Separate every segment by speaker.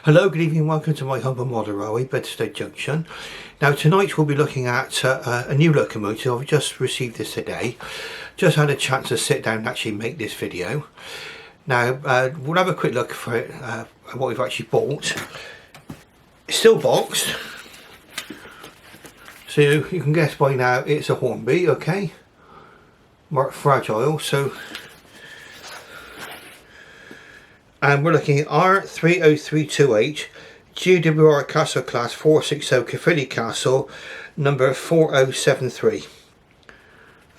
Speaker 1: Hello, good evening, welcome to my humble model railway, Bedstead Junction. Now tonight we'll be looking at a new locomotive. I've just received this today. Just had a chance to sit down and actually make this video. Now we'll have a quick look for it, at what we've actually bought. It's still boxed, so you can guess by now it's a Hornby, okay? Marked fragile, so. And we're looking at R30328 GWR Castle Class 460 Caerphilly Castle number 4073.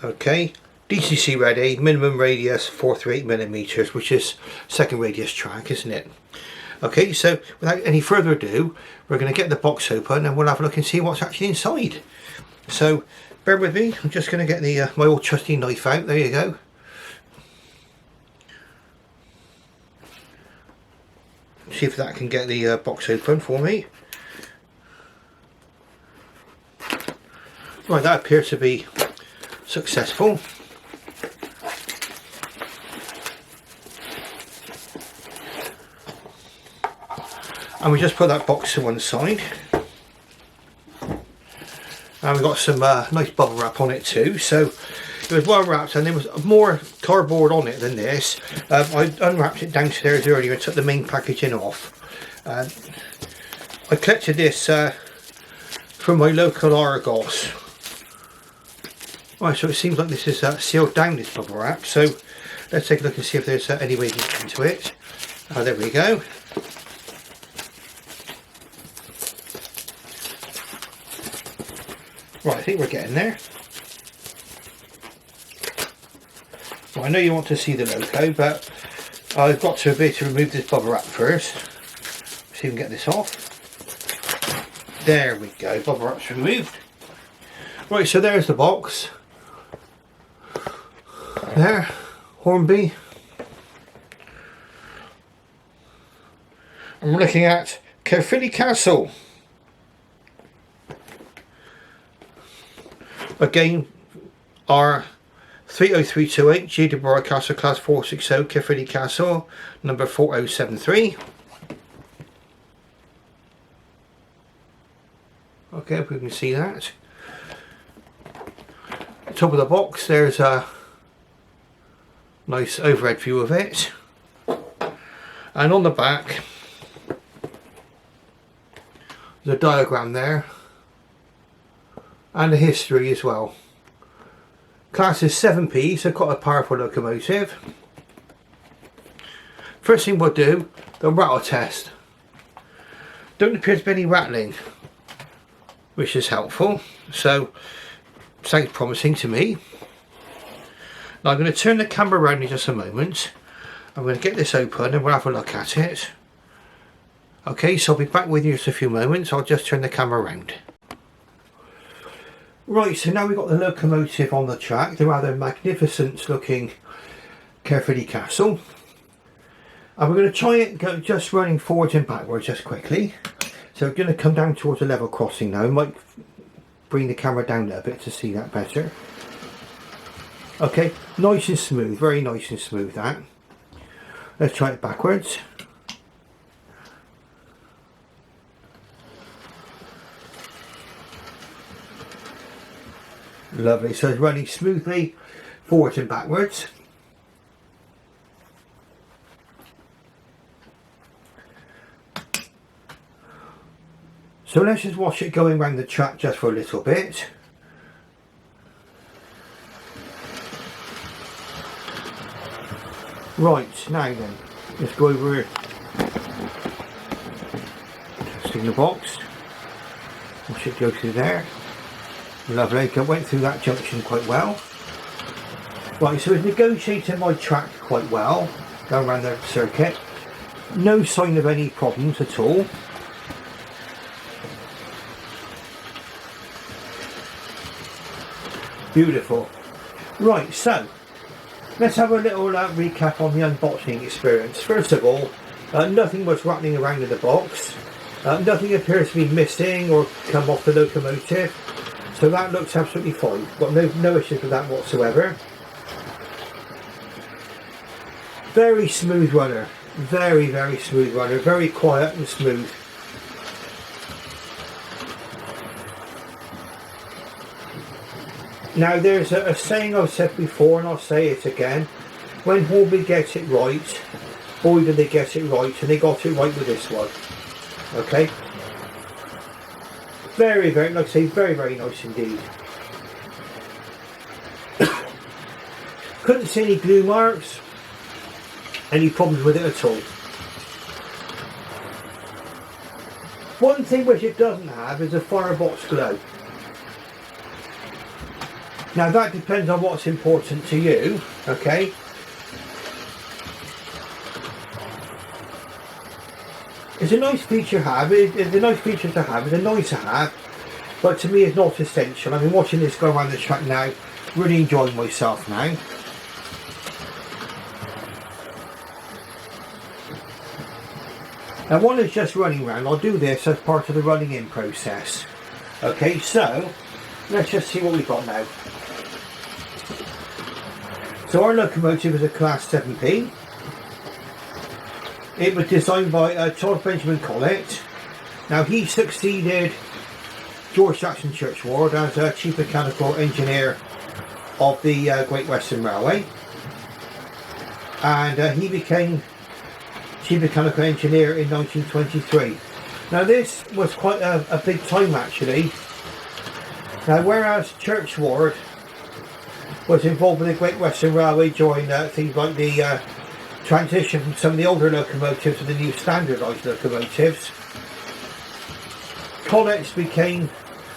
Speaker 1: Okay, DCC ready, minimum radius 438mm, which is second radius track, isn't it? Okay, so without any further ado, we're going to get the box open and we'll have a look and see what's actually inside. So bear with me, I'm just going to get the my old trusty knife out. There you go. See if that can get the box open for me. Right, that appears to be successful. And we just put that box to one side. And we've got some nice bubble wrap on it too. So it was well wrapped, and there was more cardboard on it than this. I unwrapped it downstairs earlier and took the main packaging off. I collected this from my local Argos. Right, so it seems like this is sealed down, this bubble wrap. So let's take a look and see if there's any way to get into it. There we go. Right, I think we're getting there. Well, I know you want to see the logo, but I've got to be able to remove this bubble wrap first. See if we can get this off. There we go, bubble wrap's removed. Right, so there's the box. There, Hornby. And we're looking at Caerphilly Castle. Again, our 30328 GWR Castle Class 460 Caerphilly Castle number 4073. Okay, if we can see that. Top of the box, there's a nice overhead view of it. And on the back, there's a diagram there. And a history as well. Class is 7P, so quite a powerful locomotive. First thing we'll do, the rattle test. Don't appear to be any rattling, which is helpful. So, sounds promising to me. Now I'm going to turn the camera around in just a moment. I'm going to get this open and we'll have a look at it. Okay, so I'll be back with you in just a few moments. I'll just turn the camera around. Right, so now we've got the locomotive on the track, the rather magnificent looking Caerphilly Castle. And we're going to try it go just running forwards and backwards just quickly. So we're going to come down towards a level crossing now. I might bring the camera down a little bit to see that better. Okay, nice and smooth, very nice and smooth that. Let's try it backwards. Lovely, so it's running smoothly forwards and backwards. So let's just watch it going around the track just for a little bit. Right, now then, let's go over testing the box. Watch it go through there. Lovely, I went through that junction quite well. Right, so it's negotiating my track quite well, going around the circuit. No sign of any problems at all. Beautiful. Right, so let's have a little recap on the unboxing experience. First of all, nothing was rattling around in the box. Nothing appears to be missing or come off the locomotive. So that looks absolutely fine. Got no issues with that whatsoever. Very smooth runner. Very, very smooth runner, very quiet and smooth. Now there's a saying I've said before and I'll say it again. When Hornby gets it right, boy do they get it right, and they got it right with this one. Okay? Very, very, like I say, very, very nice indeed. Couldn't see any glue marks, any problems with it at all. One thing which it doesn't have is a firebox glow. Now that depends on what's important to you, okay? It's a nice feature to have, it's a nice feature to have, it's a nice to have, but to me it's not essential. I've been watching this go around the track now, really enjoying myself now. Now while it's just running around, I'll do this as part of the running in process. Okay, so let's just see what we've got now. So our locomotive is a Class 7P. It was designed by Charles Benjamin Collett. Now he succeeded George Jackson Churchward as Chief Mechanical Engineer of the Great Western Railway. And he became Chief Mechanical Engineer in 1923. Now this was quite a big time actually. Now whereas Churchward was involved with the Great Western Railway during things like the transition from some of the older locomotives to the new standardised locomotives, Collett became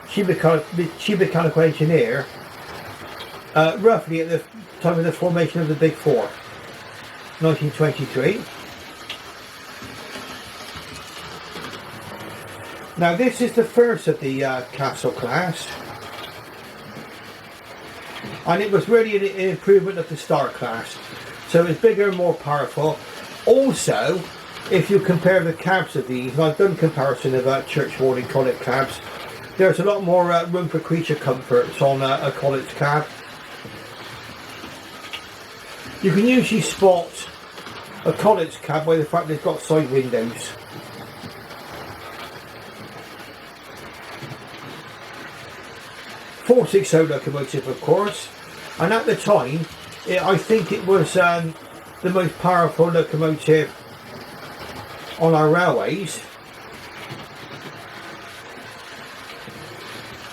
Speaker 1: Chief Mechanical Engineer roughly at the time of the formation of the Big Four, 1923. Now this is the first of the Castle class, and it was really an improvement of the Star class, so it's bigger and more powerful. Also, if you compare the cabs of these, and I've done comparison of Churchward and Collett cabs, there's a lot more room for creature comforts on a Collett's cab. You can usually spot a Collett's cab by the fact that it's got side windows. .460 locomotive, of course, and at the time I think it was the most powerful locomotive on our railways,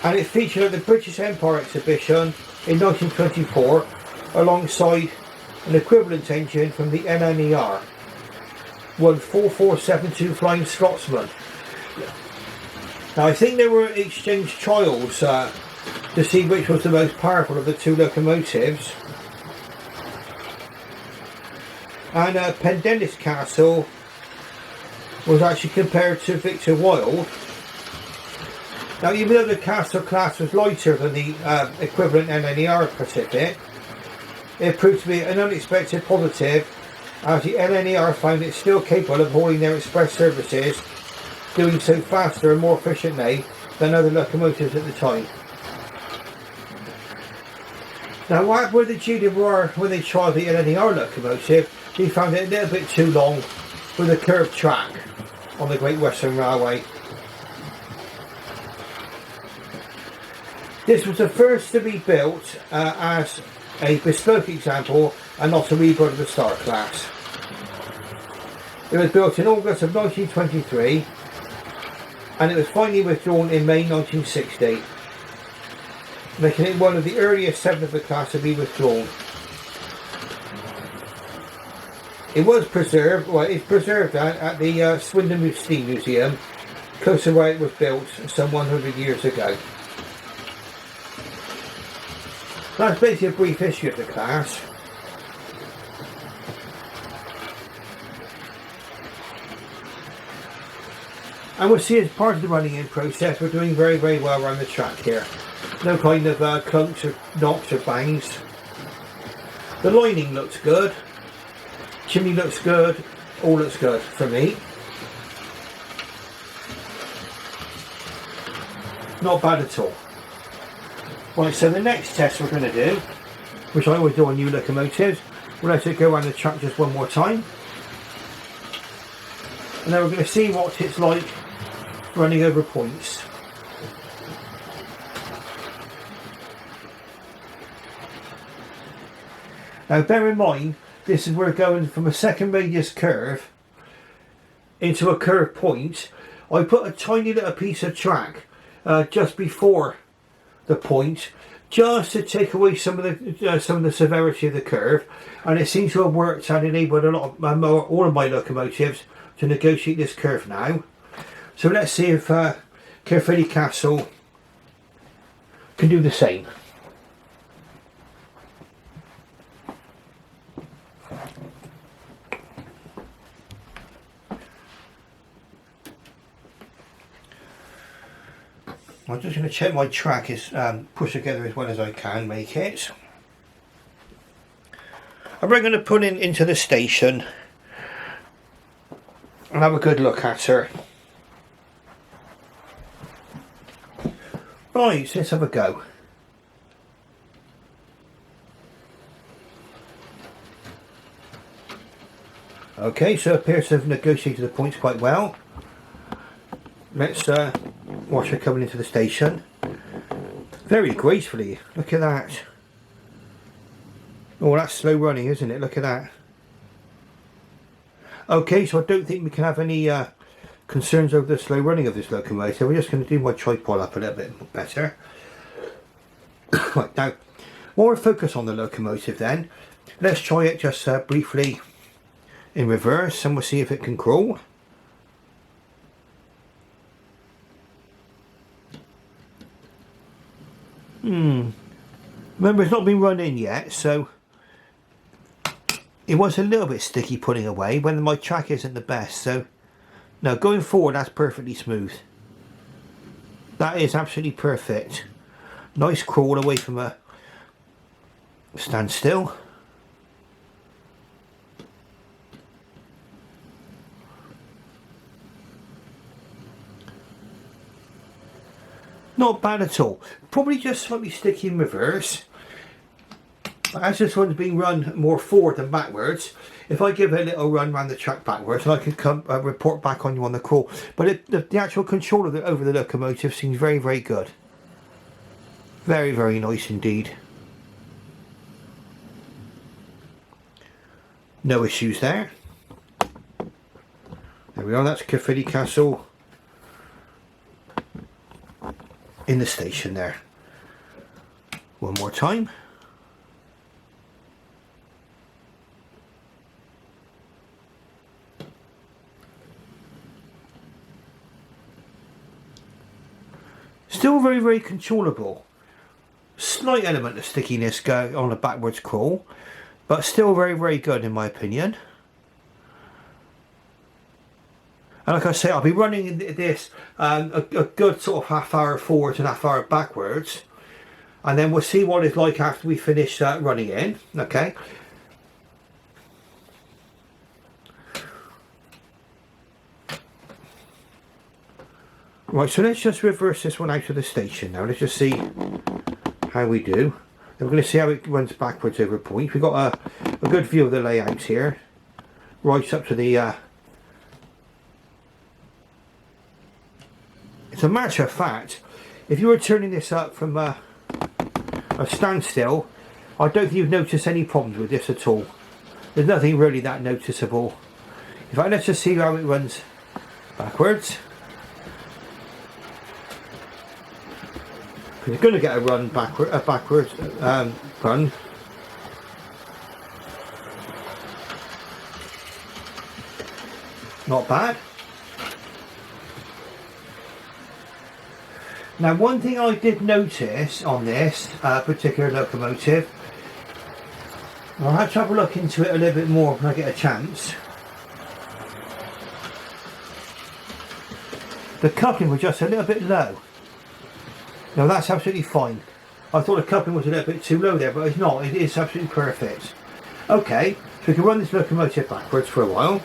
Speaker 1: and it featured at the British Empire exhibition in 1924 alongside an equivalent engine from the NNER, one 4472 Flying Scotsman. Now I think there were exchange trials to see which was the most powerful of the two locomotives, and Pendennis Castle was actually compared to Victor Wilde. Now even though the Castle class was lighter than the equivalent NNER Pacific, it proved to be an unexpected positive, as the NNER found it still capable of hauling their express services, doing so faster and more efficiently than other locomotives at the time. Now what happened with the GWR when they tried the NNER locomotive, he found it a little bit too long with a curved track on the Great Western Railway. This was the first to be built as a bespoke example and not a rebuild of the Star class. It was built in August of 1923 and it was finally withdrawn in May 1960. Making it one of the earliest 7 of the class to be withdrawn. It was preserved, well it's preserved at the Swindon Steam Museum, close to where it was built some 100 years ago. That's basically a brief history of the class. And we'll see as part of the running in process, we're doing very, very well around the track here. No kind of clunks or knocks or bangs. The lining looks good. Chimney looks good. All looks good for me. Not bad at all. Right, so the next test we're going to do, which I always do on new locomotives, we'll let it go around the track just one more time. and then we're going to see what it's like running over points. Now bear in mind, this is we're going from a second radius curve into a curved point. I put a tiny little piece of track just before the point, just to take away some of the severity of the curve, and it seems to have worked and enabled a lot of all of my locomotives to negotiate this curve now. So let's see if Caerphilly Castle can do the same. I'm just going to check my track is pushed together as well as I can make it. And we're going to put into the station and have a good look at her. Right, so let's have a go. Okay, so it appears to have negotiated the points quite well. Let's watch her coming into the station. Very gracefully, look at that. Oh, that's slow running, isn't it? Look at that. Okay, so I don't think we can have any concerns over the slow running of this locomotive. We're just going to do my tripod up a little bit better. Right, now, while we focus on the locomotive then, let's try it just briefly in reverse and we'll see if it can crawl. Remember, it's not been run in yet, so it was a little bit sticky pulling away when my track isn't the best. So now going forward, that's perfectly smooth. That is absolutely perfect. Nice crawl away from a standstill. Not bad at all. Probably just slightly sticky in reverse. But as this one's being run more forward than backwards, if I give it a little run around the track backwards, I can come report back on you on the crawl. But the actual control of over the locomotive seems very, very good. Very, very nice indeed. No issues there. There we are, that's Caerphilly Castle in the station there. One more time. Still very, very controllable. Slight element of stickiness going on a backwards crawl, but still very, very good in my opinion. And like I say, I'll be running this a good sort of half hour forwards and half hour backwards, and then we'll see what it's like after we finish running in. Okay. Right, so let's just reverse this one out of the station now. Let's just see how we do. Then we're going to see how it runs backwards over a point. We've got a good view of the layout here. Right up to the... As a matter of fact, if you were turning this up from a standstill, I don't think you'd notice any problems with this at all. There's nothing really that noticeable. In fact, let's just see how it runs backwards. You're going to get a run backwards run. Not bad. Now, one thing I did notice on this particular locomotive, I'll have to have a look into it a little bit more when I get a chance. The coupling was just a little bit low. No, that's absolutely fine. I thought the coupling was a little bit too low there, but it's not. It is absolutely perfect. Okay, so we can run this locomotive backwards for a while.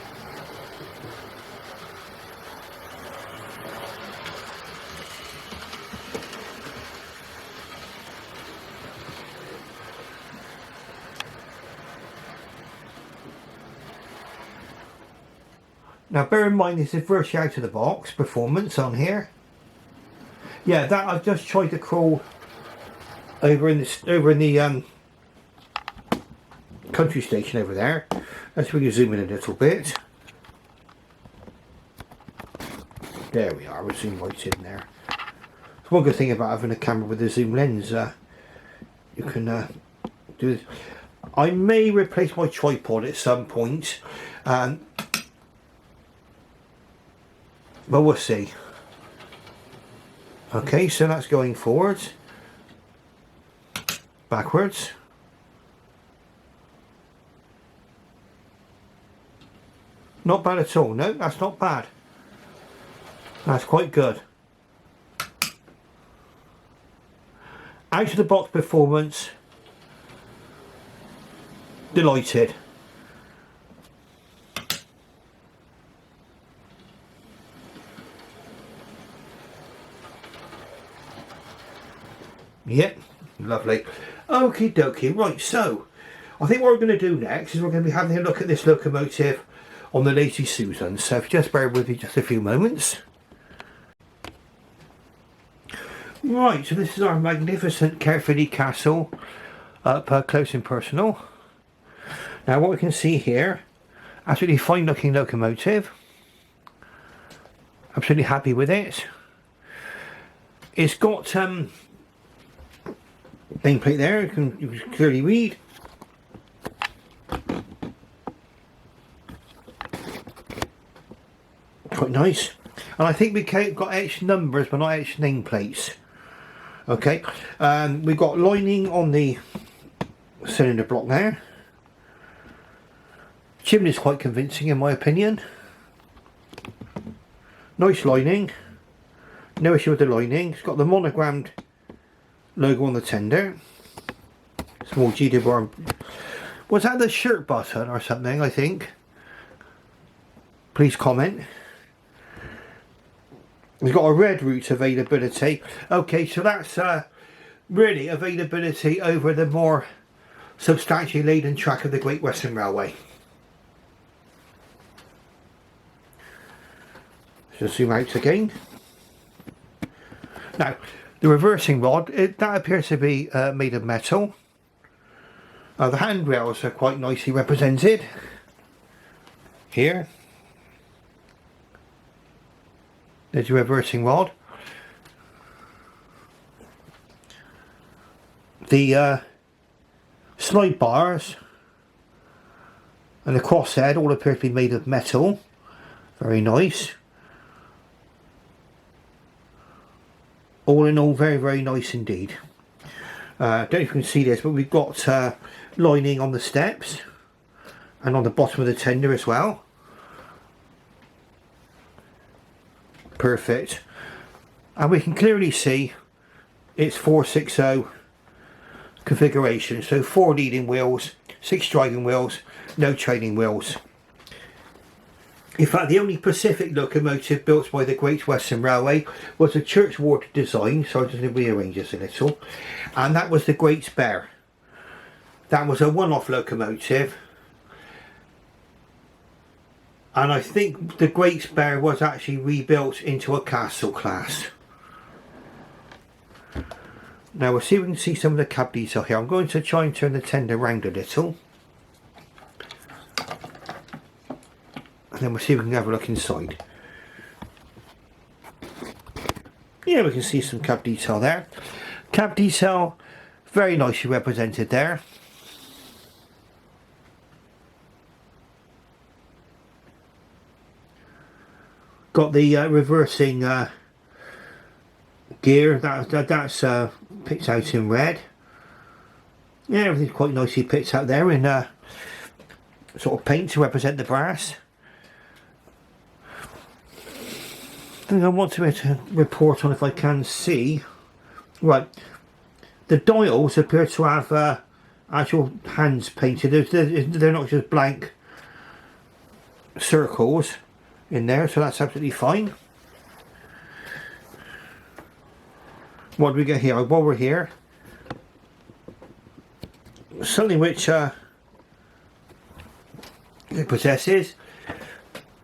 Speaker 1: Now bear in mind this is virtually out of the box performance on here. Yeah, that I've just tried to crawl over in the country station over there. Let's really zoom in a little bit. There we are, we're zoom right in there. It's one good thing about having a camera with a zoom lens. You can do this. I may replace my tripod at some point, but we'll see. Okay, so that's going forwards, backwards. Not bad at all. No, that's not bad. That's quite good. Out of the box performance, delighted. Yep, lovely. Okie dokie. Right, so I think what we're going to do next is we're going to be having a look at this locomotive on the Lazy Susan. So if you just bear with me just a few moments. Right, so this is our magnificent Caerphilly Castle up close and personal. Now what we can see here, absolutely fine looking locomotive. Absolutely happy with it. It's got nameplate there, you can clearly read. Quite nice. And I think we got H numbers but not H nameplates. Okay, we've got lining on the cylinder block there. Chimney's quite convincing in my opinion. Nice lining. No issue with the lining. It's got the monogrammed logo on the tender. Small GWR. Was that the shirt button or something, I think? Please comment. We've got a red route availability. Okay, so that's really availability over the more substantially laden track of the Great Western Railway. Just zoom out again. Now, the reversing rod, that appears to be made of metal. The handrails are quite nicely represented here. There's your reversing rod. The slide bars and the crosshead all appear to be made of metal. Very nice. All in all, very, very nice indeed. Don't know if you can see this, but we've got lining on the steps and on the bottom of the tender as well. Perfect. And we can clearly see it's 460 configuration. So 4 leading wheels, 6 driving wheels, no trailing wheels. In fact, the only Pacific locomotive built by the Great Western Railway was a church ward design, so I'm just going to rearrange this a little, and that was the Great Bear. That was a one-off locomotive, and I think the Great Bear was actually rebuilt into a castle class. Now we'll see if we can see some of the cab detail here. I'm going to try and turn the tender around a little. And then we'll see if we can have a look inside. Yeah, we can see some cab detail there. Cab detail, very nicely represented there. Got the reversing gear, that's picked out in red. Yeah, everything's quite nicely picked out there in sort of paint to represent the brass. I think I want to report on if I can see. Right, the dials appear to have actual hands painted. They're not just blank circles in there, so that's absolutely fine. What do we get here? While we're here, something which it possesses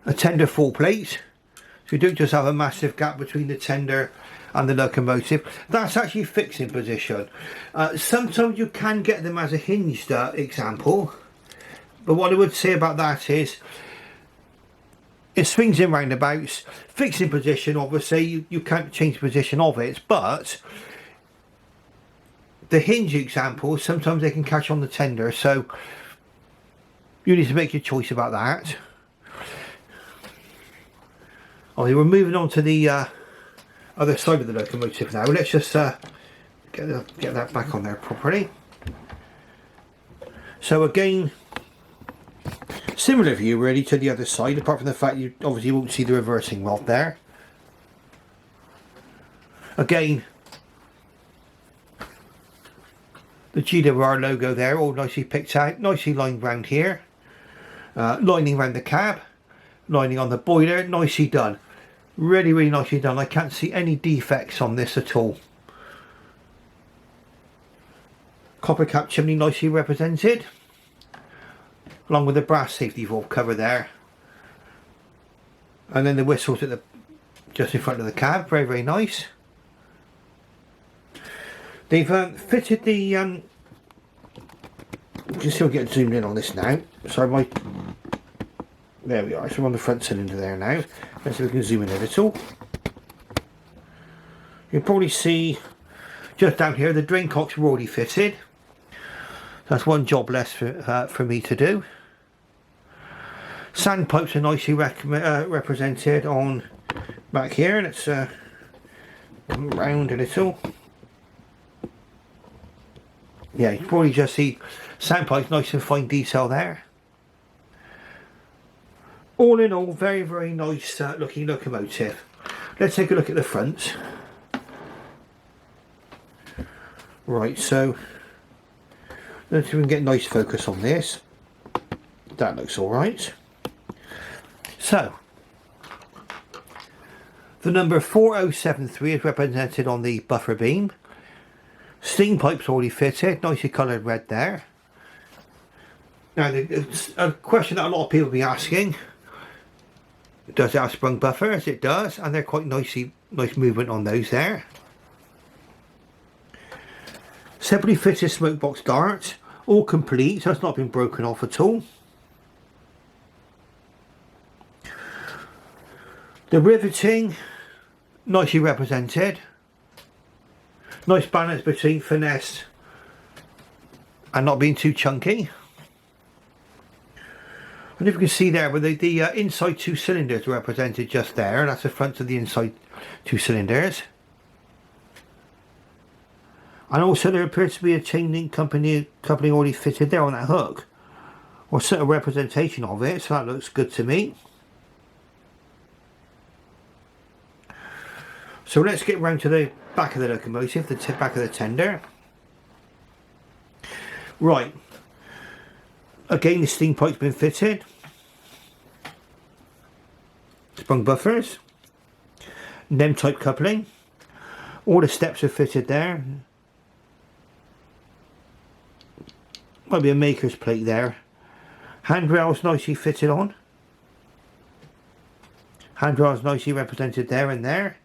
Speaker 1: a tender full plate, so you don't just have a massive gap between the tender and the locomotive. That's actually fixed in position. Sometimes you can get them as a hinged example, but what I would say about that is it swings in roundabouts, fixed in position. Obviously you can't change the position of it, but the hinge example, sometimes they can catch on the tender, so you need to make your choice about that. Oh, we're moving on to the other side of the locomotive now. Let's just get that back on there properly. So again, similar view really to the other side, apart from the fact you obviously won't see the reversing rod there. Again, the GWR logo there, all nicely picked out, nicely lined round here, lining round the cab, lining on the boiler, nicely done. Really, really nicely done. I can't see any defects on this at all. Copper cap chimney nicely represented, along with the brass safety valve cover there. And then the whistles at the just in front of the cab, very, very nice. They've fitted the, you can still get zoomed in on this now. So there we are, so we're on the front cylinder there now. Let's see if we can zoom in a little. You can probably see just down here the drain cocks are already fitted. That's one job less for me to do. Sandpipes are nicely represented on back here. Let's come round a little. Yeah, you can probably just see sandpipes, nice and fine detail there. All in all, very, very nice looking locomotive. Let's take a look at the front. Right, so let's see if we can get a nice focus on this. That looks alright. So, the number 4073 is represented on the buffer beam. Steam pipes already fitted, nicely coloured red there. Now, it's a question that a lot of people will be asking. Does it have sprung buffers? It does, and they're quite nice movement on those there. Separately fitted smoke box dart, all complete, so it's not been broken off at all. The riveting, nicely represented. Nice balance between finesse and not being too chunky. And if you can see there, with the inside two cylinders represented just there, that's the front of the inside two cylinders. And also there appears to be a chain link company already fitted there on that hook, or sort of representation of it, so that looks good to me. So let's get round to the back of the locomotive, the back of the tender. Right, again the steam pipe's been fitted. Sprung buffers, NEM type coupling, all the steps are fitted there. Might be a maker's plate there. Handrails nicely fitted on. Handrails nicely represented there and there.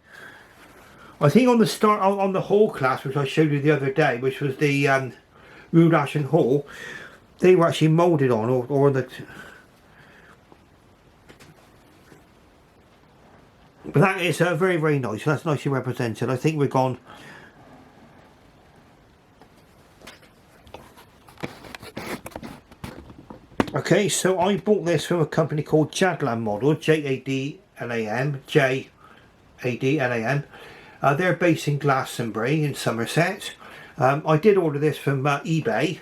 Speaker 1: I think on the start on the Hall class, which I showed you the other day, which was the Rude Ash and Hall, they were actually moulded on, or the. But that is very, very nice. That's nicely represented. I think we've gone. Okay, so I bought this from a company called Jadlam Model, Jadlam, Jadlam. They're based in Glastonbury in Somerset. I did order this from eBay,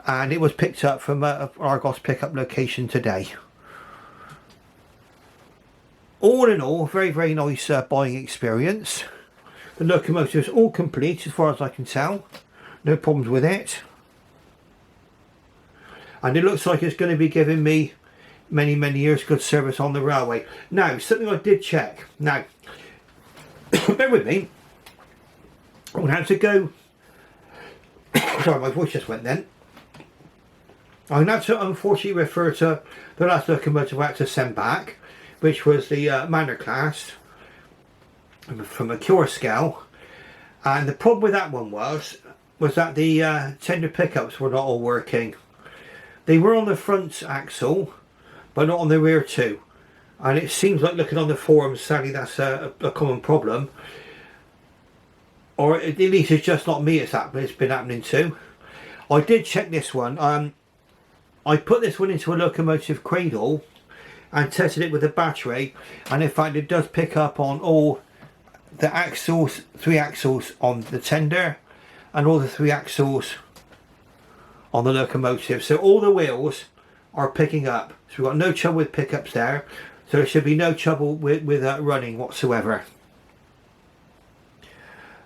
Speaker 1: and it was picked up from Argos pickup location today. All in all, very, very nice buying experience. The locomotive is all complete as far as I can tell. No problems with it. And it looks like it's going to be giving me many, many years good service on the railway. Now, something I did check. Now, bear with me. I'm going to have to go. Sorry, my voice just went then. I'm now to unfortunately refer to the last locomotive I had to send back, which was the Manor class from a Cure scale. And the problem with that one was that the tender pickups were not all working. They were on the front axle, but not on the rear too. And it seems like, looking on the forums, sadly that's a common problem. Or at least it's just not me it's been happening to. I did check this one. I put this one into a locomotive cradle and tested it with a battery, and in fact it does pick up on all the axles, 3 axles on the tender, and all the 3 axles on the locomotive. So all the wheels are picking up. So we've got no trouble with pickups there. So there should be no trouble with running whatsoever.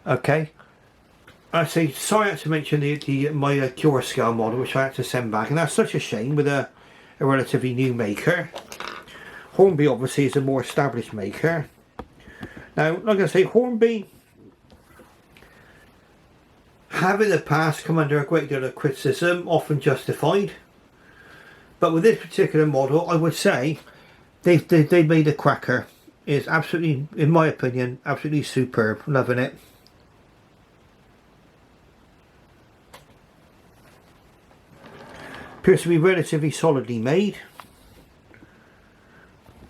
Speaker 1: Okay. I say sorry I had to mention my Cure scale model, which I had to send back, and that's such a shame with a relatively new maker. Hornby obviously is a more established maker. Now, like I say, Hornby have in the past come under a great deal of criticism, often justified. But with this particular model, I would say they made a cracker. It's absolutely, in my opinion, absolutely superb. Loving it. Appears to be relatively solidly made.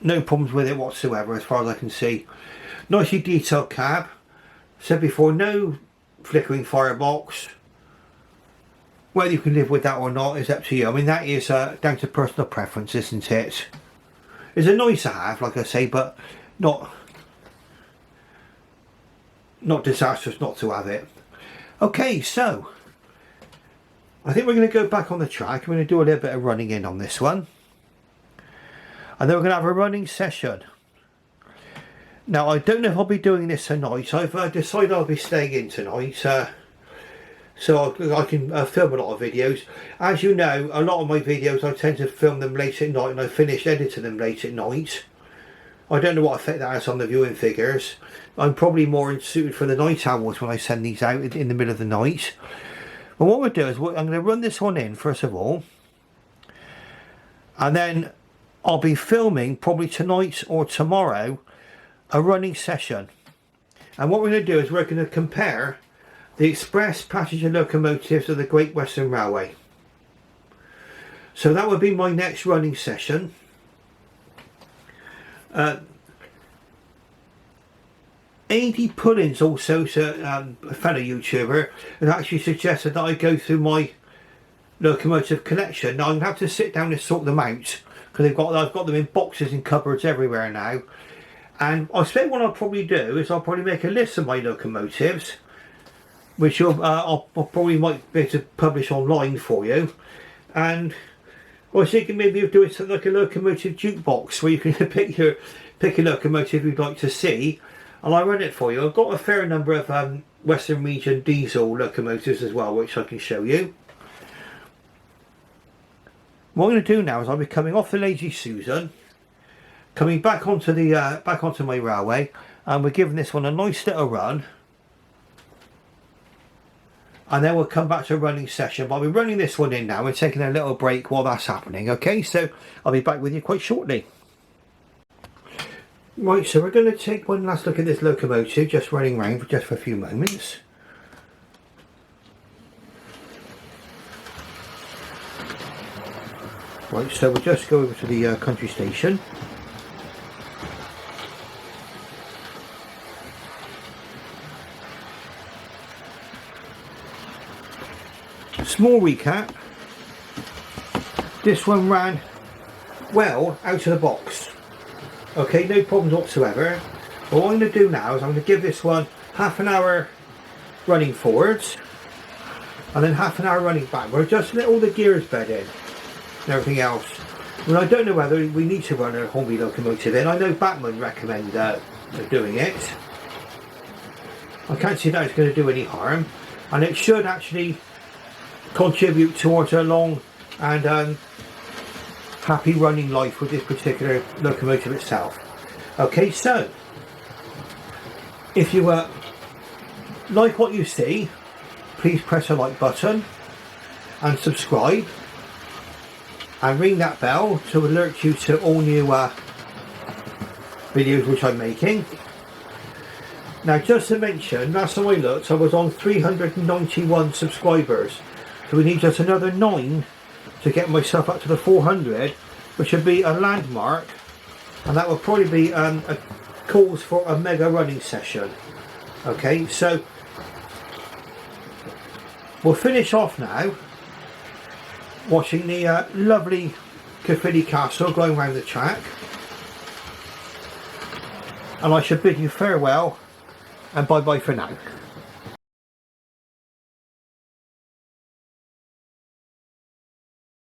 Speaker 1: No problems with it whatsoever as far as I can see. Nicely detailed cab. Said before, no flickering firebox. Whether you can live with that or not is up to you. I mean, that is down to personal preference, isn't it? It's a nice to have, like I say, but not disastrous not to have it. Okay, so I think we're going to go back on the track. We're going to do a little bit of running in on this one. And then we're going to have a running session. Now, I don't know if I'll be doing this tonight. I've decided I'll be staying in tonight. So I can film a lot of videos. As you know, a lot of my videos, I tend to film them late at night, and I finish editing them late at night. I don't know what effect that has on the viewing figures. I'm probably more suited for the night hours when I send these out in the middle of the night. But what we'll do is I'm going to run this one in first of all, and then I'll be filming probably tonight or tomorrow a running session. And what we're going to do is we're going to compare the express passenger locomotives of the Great Western Railway. So that would be my next running session. AD Pullins also, a fellow YouTuber, has actually suggested that I go through my locomotive collection. Now I'm going to have to sit down and sort them out, because I've got them in boxes and cupboards everywhere now. And I expect what I'll probably do is I'll probably make a list of my locomotives, which I'll probably might be able to publish online for you. And I was thinking maybe of doing something like a locomotive jukebox, where you can pick a locomotive you'd like to see, and I run it for you. I've got a fair number of Western Region diesel locomotives as well, which I can show you. What I'm going to do now is I'll be coming off the Lazy Susan, coming back onto my railway, and we're giving this one a nice little run. And then we'll come back to a running session. But I'll be running this one in now and taking a little break while that's happening. Okay, so I'll be back with you quite shortly. Right, so we're going to take one last look at this locomotive, just running around for a few moments. Right, so we'll just go over to the country station. Small recap. This one ran well out of the box. Okay, no problems whatsoever. But what I'm going to do now is I'm going to give this one half an hour running forwards, and then half an hour running back. We're just let all the gears bed in and everything else. Well, I don't know whether we need to run a Hornby locomotive in. I know Batman recommend doing it. I can't see that it's going to do any harm, and it should actually contribute towards a long and happy running life with this particular locomotive itself. Okay, so if you like what you see, please press the like button and subscribe. and ring that bell to alert you to all new videos which I'm making. Now, just to mention, last time I looked I was on 391 subscribers, so we need just another 9 to get myself up to the 400, which would be a landmark, and that would probably be a cause for a mega running session. Okay, so we'll finish off now watching the lovely Caerphilly Castle going around the track, and I should bid you farewell and bye bye for now.